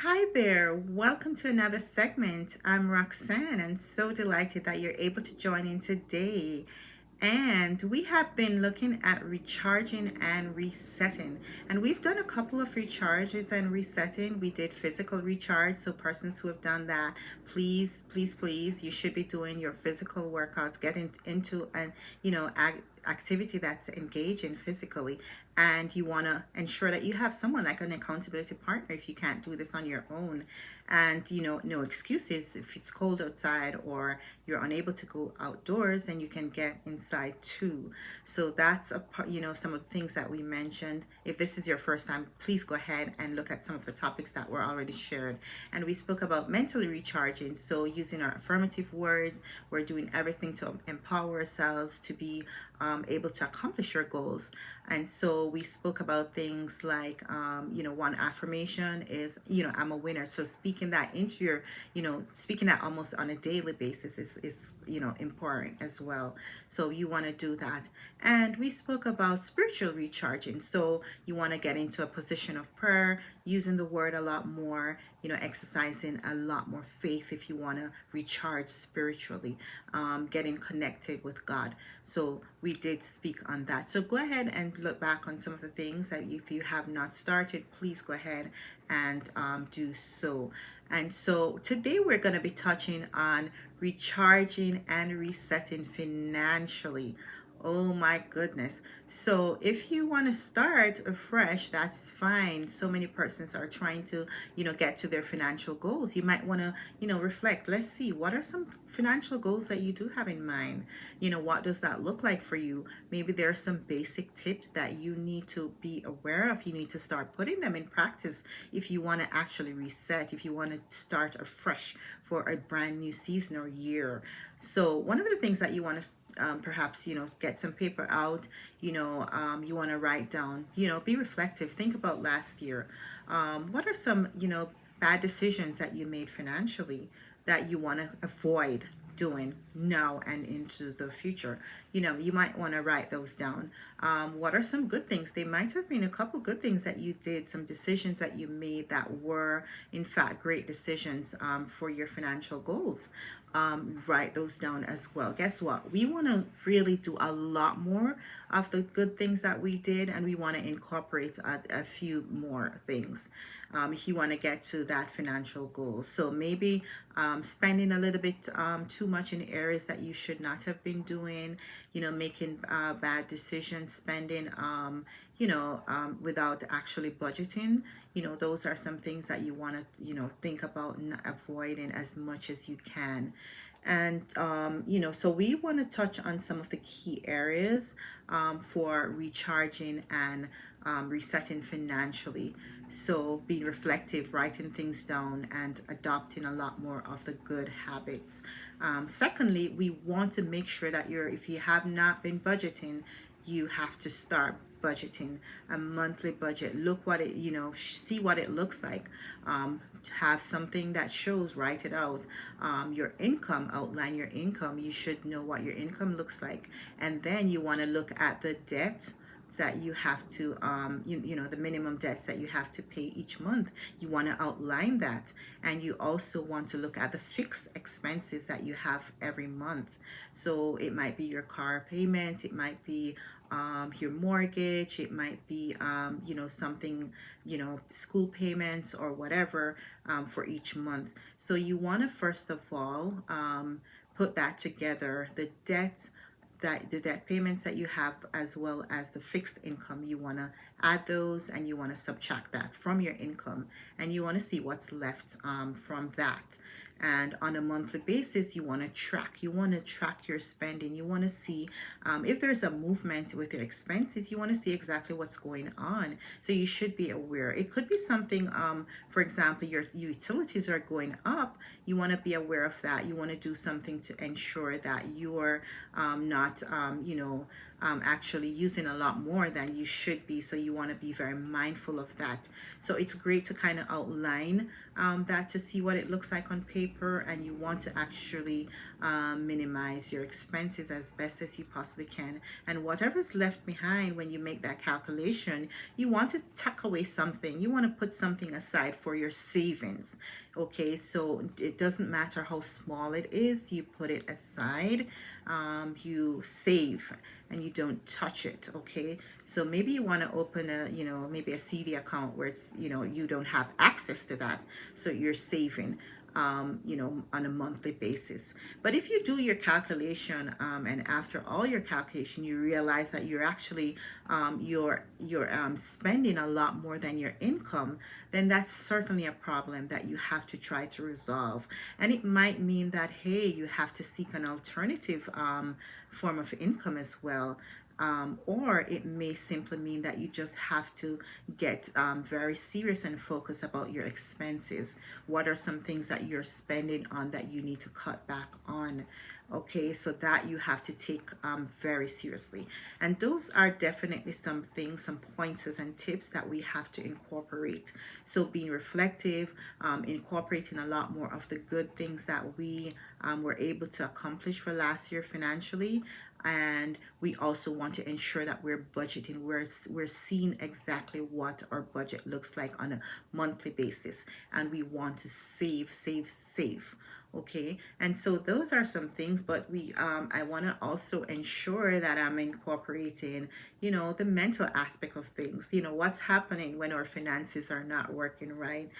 Hi there, welcome to another segment. I'm Roxanne and so delighted that you're able to join in today. And we have been looking at recharging and resetting. And we've done a couple of recharges and resetting. We did physical recharge. So persons who have done that, please, you should be doing your physical workouts, getting into an, activity that's engaging physically. And you want to ensure that you have someone like an accountability partner if you can't do this on your own. And no excuses. If it's cold outside or you're unable to go outdoors, then you can get inside too. So that's a part, some of the things that we mentioned. If this is your first time, please go ahead and look at some of the topics that were already shared. And we spoke about mentally recharging. So using our affirmative words, we're doing everything to empower ourselves to be able to accomplish your goals. And so we spoke about things like, one affirmation is, I'm a winner. So speaking that into your, speaking that almost on a daily basis is important as well. So you want to do that. And we spoke about spiritual recharging. So you want to get into a position of prayer, using the word a lot more, exercising a lot more faith if you want to recharge spiritually, getting connected with God. So we did speak on that. So go ahead and look back on some of the things that if you have not started, please go ahead and do so. And so today we're going to be touching on recharging and resetting financially. Oh my goodness. So if you want to start afresh, that's fine. So many persons are trying to, get to their financial goals. You might want to, reflect. Let's see, what are some financial goals that you do have in mind? What does that look like for you? Maybe there are some basic tips that you need to be aware of. You need to start putting them in practice if you want to actually reset, if you want to start afresh for a brand new season or year. So one of the things that you want to perhaps get some paper out, you want to write down, be reflective, think about last year. What are some bad decisions that you made financially that you want to avoid doing now and into the future? You might want to write those down. What are some good things? They might have been a couple good things that you did, some decisions that you made that were in fact great decisions for your financial goals. Write those down as well. Guess what? We want to really do a lot more of the good things that we did, and we want to incorporate a few more things if you want to get to that financial goal. So maybe spending a little bit too much in areas that you should not have been doing, making bad decisions, spending without actually budgeting. Those are some things that you want to think about and avoiding as much as you can. And so we want to touch on some of the key areas for recharging and resetting financially. So being reflective, writing things down, and adopting a lot more of the good habits. Secondly, we want to make sure that if you have not been budgeting, you have to start budgeting a monthly budget. Look what it, see what it looks like. Have something that shows, write it out. Your income, outline your income. You should know what your income looks like. And then you want to look at the debt that you have to the minimum debts that you have to pay each month. You want to outline that, and you also want to look at the fixed expenses that you have every month. So it might be your car payments, it might be your mortgage, it might be something, school payments or whatever, for each month. So you want to first of all put that together, the debt payments that you have as well as the fixed income. You want to add those, and you want to subtract that from your income, and you want to see what's left from that. And on a monthly basis, you want to track your spending. You want to see if there's a movement with your expenses. You want to see exactly what's going on, so you should be aware. It could be something, for example, your utilities are going up. You want to be aware of that. You want to do something to ensure that you're not actually using a lot more than you should be. So you want to be very mindful of that. So it's great to kind of outline that to see what it looks like on paper, and you want to actually minimize your expenses as best as you possibly can. And whatever's left behind when you make that calculation, you want to tuck away something. You want to put something aside for your savings. Okay, so it doesn't matter how small it is, you put it aside, you save and you don't touch it. Okay, so maybe you want to open a, maybe a CD account where it's, you don't have access to that, so you're saving on a monthly basis. But if you do your calculation, and after all your calculation, you realize that you're actually you're spending a lot more than your income, then that's certainly a problem that you have to try to resolve. And it might mean that, hey, you have to seek an alternative form of income as well. Or it may simply mean that you just have to get very serious and focus about your expenses. What are some things that you're spending on that you need to cut back on? Okay, so that you have to take very seriously. And those are definitely some things, some pointers and tips that we have to incorporate. So being reflective, incorporating a lot more of the good things that we were able to accomplish for last year financially. And we also want to ensure that we're budgeting, we're seeing exactly what our budget looks like on a monthly basis, and we want to save. Okay, and so those are some things, but we I want to also ensure that I'm incorporating the mental aspect of things. What's happening when our finances are not working right.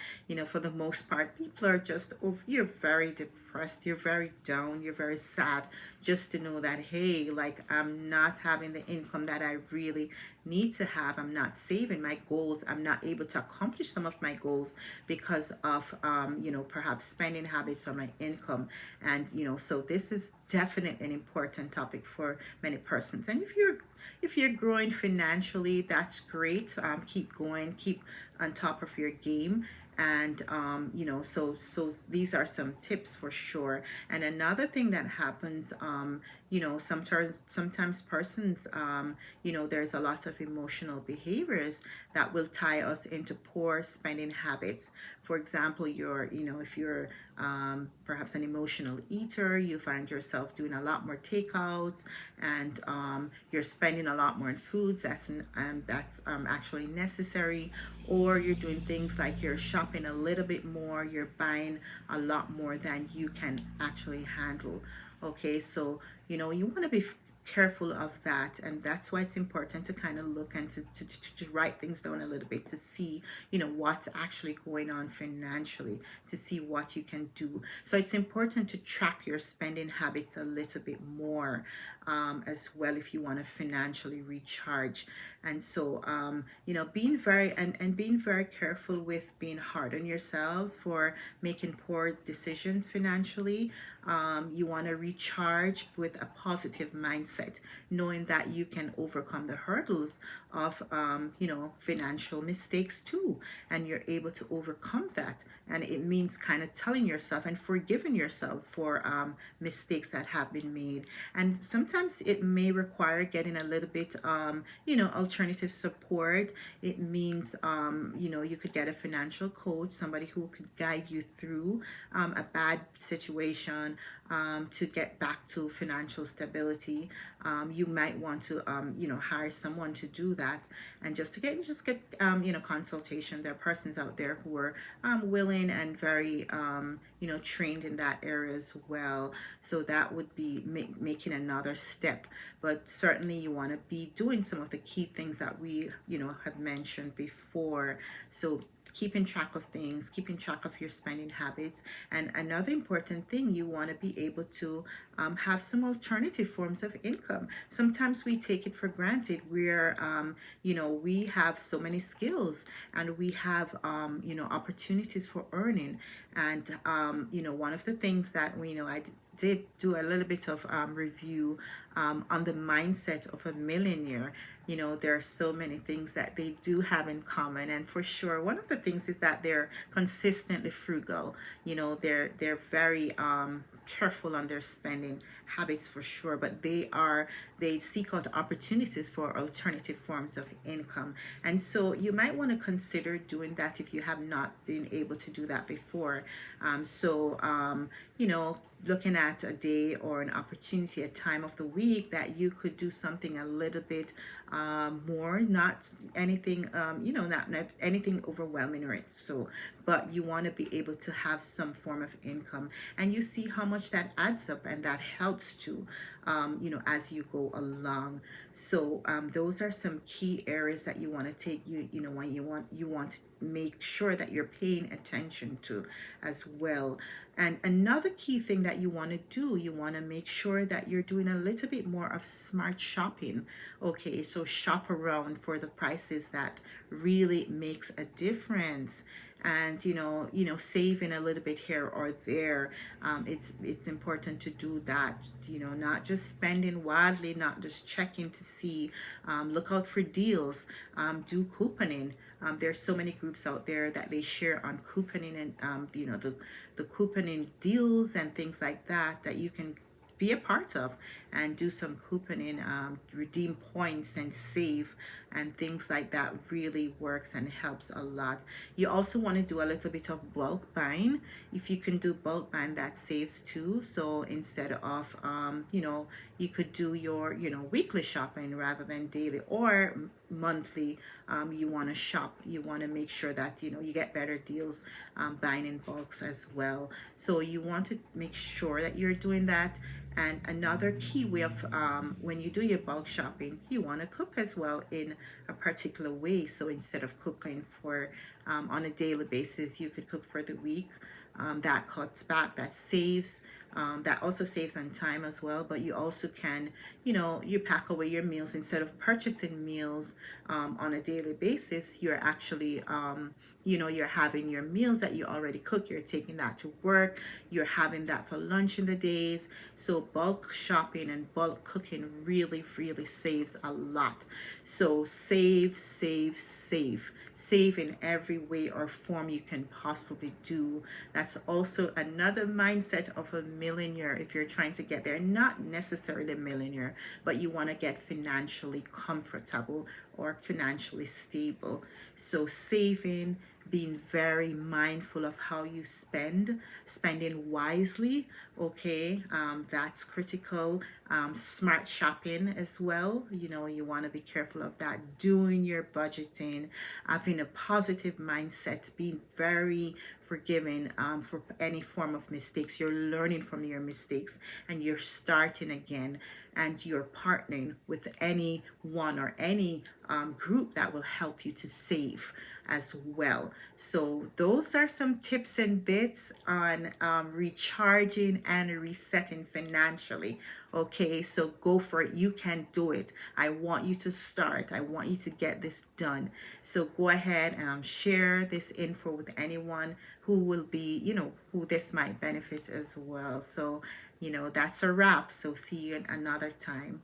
For the most part, people are just, oh, you're very depressed, you're very down, you're very sad, just to know that, hey, like, I'm not having the income that I really need to have. I'm not saving my goals. I'm not able to accomplish some of my goals because of perhaps spending habits or my income. And so this is definitely an important topic for many persons. And if you're growing financially, that's great. Keep going, keep on top of your game. And so these are some tips for sure. And another thing that happens, sometimes persons, there's a lot of emotional behaviors that will tie us into poor spending habits. For example, if you're perhaps an emotional eater, you find yourself doing a lot more takeouts, and you're spending a lot more on foods that's actually necessary. Or you're doing things like you're shopping a little bit more, you're buying a lot more than you can actually handle. Okay, so you want to be careful of that, and that's why it's important to kind of look and to write things down a little bit to see what's actually going on financially, to see what you can do. So it's important to track your spending habits a little bit more, as well, if you want to financially recharge. And so being very careful with being hard on yourselves for making poor decisions financially. You want to recharge with a positive mindset, knowing that you can overcome the hurdles of financial mistakes too, and you're able to overcome that. And it means kind of telling yourself and forgiving yourselves for mistakes that have been made. And sometimes it may require getting a little bit alternative support. It means you could get a financial coach, somebody who could guide you through a bad situation, to get back to financial stability. You might want to hire someone to do that, and just get consultation. There are persons out there who are willing and very trained in that area as well. So that would be making another step. But certainly you want to be doing some of the key things that we have mentioned before. So keeping track of things, keeping track of your spending habits. And another important thing, you want to be able to have some alternative forms of income. Sometimes we take it for granted. We have so many skills, and we have opportunities for earning. And one of the things that I did do a little bit of review on the mindset of a millionaire. There are so many things that they do have in common. And for sure, one of the things is that they're consistently frugal. They're very careful on their spending habits for sure, but they seek out opportunities for alternative forms of income. And so you might want to consider doing that if you have not been able to do that before. Looking at a day or an opportunity, a time of the week that you could do something a little bit more, not anything, not anything overwhelming, right? So, but you want to be able to have some form of income, and you see how much that adds up, and that helps to, as you go along. So, those are some key areas that you want to take. When you want to make sure that you're paying attention to as well. And another key thing that you want to do, you want to make sure that you're doing a little bit more of smart shopping. Okay, so shop around for the prices that really makes a difference. And saving a little bit here or there. It's important to do that. Not just spending wildly, not just checking to see. Look out for deals. Do couponing. There's so many groups out there that they share on couponing, and the couponing deals and things like that you can be a part of, and do some couponing, redeem points and save, and things like that really works and helps a lot. You also want to do a little bit of bulk buying. If you can do bulk buying, that saves too. So instead of you could do your weekly shopping rather than daily or monthly. You want to shop, you want to make sure that you get better deals, buying in bulks as well. So you want to make sure that you're doing that. And another key way of, when you do your bulk shopping, you want to cook as well in a particular way. So instead of cooking for on a daily basis, you could cook for the week. That cuts back, that saves. That also saves on time as well. But you also can, you pack away your meals instead of purchasing meals on a daily basis. You're actually you're having your meals that you already cook, you're taking that to work, you're having that for lunch in the days. So bulk shopping and bulk cooking really, really saves a lot. So save in every way or form you can possibly do. That's also another mindset of a millionaire. If you're trying to get there, not necessarily a millionaire, but you want to get financially comfortable or financially stable. So saving, being very mindful of how you spending wisely. Okay, that's critical. Smart shopping as well. You want to be careful of that. Doing your budgeting, having a positive mindset, being very forgiving for any form of mistakes. You're learning from your mistakes and you're starting again, and you're partnering with anyone or any group that will help you to save as well. So those are some tips and bits on recharging and resetting financially. Okay, so go for it. You can do it. I want you to start. I want you to get this done. So go ahead and share this info with anyone who will be, who this might benefit as well. So, that's a wrap. So see you another time.